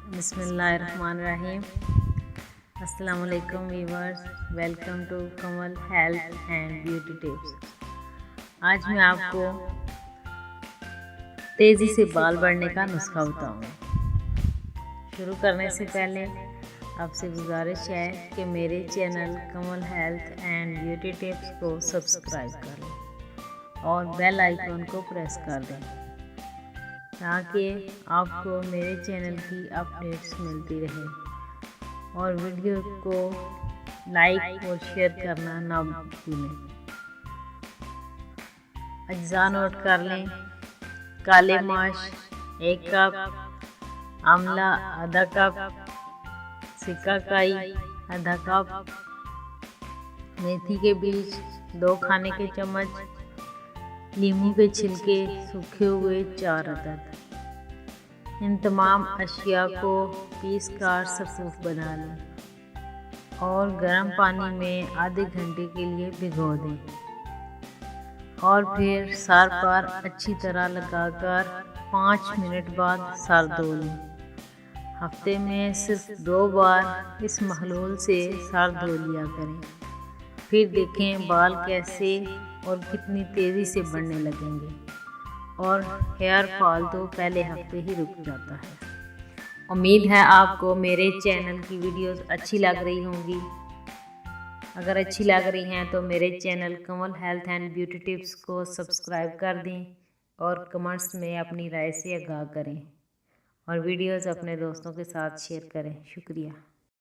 बिस्मिल्लाहिर्रहमानिर्रहीम। अस्सलाम वालेकुम viewers, welcome to Kamal health and beauty tips. आज मैं आपको तेज़ी से बाल बढ़ने का नुस्खा बताऊंगी। शुरू करने से पहले आपसे गुजारिश है कि मेरे channel Kamal health and beauty tips को सब्सक्राइब कर लें और बेल आइकन को प्रेस कर दें ताकि आपको मेरे चैनल की अपडेट्स मिलती रहे और वीडियो को लाइक और शेयर करना ना भूलें। अज्जा नोट कर लें। काले माश 1 कप, आंवला आधा कप, सिकाकाई आधा कप, मेथी के बीज 2 खाने के चम्मच, नींबू के छिलके सूखे हुए 4 अदद। इन तमाम अशिया को पीस कर सफ़ूफ बना लें और गर्म पानी में आधे घंटे के लिए भिगो दें और फिर सर पर अच्छी तरह लगाकर 5 मिनट बाद सर धो लें। हफ्ते में सिर्फ 2 बार इस महलूल से सर धो लिया करें, फिर देखें बाल कैसे और कितनी तेज़ी से बढ़ने लगेंगे और हेयर फॉल तो पहले हफ्ते ही रुक जाता है। उम्मीद है आपको मेरे चैनल की वीडियोस अच्छी लग रही होंगी। अगर अच्छी लग रही हैं तो मेरे channel Kamal health and beauty tips को सब्सक्राइब कर दें और कमेंट्स में अपनी राय से आगाह करें और वीडियोस अपने दोस्तों के साथ शेयर करें। शुक्रिया।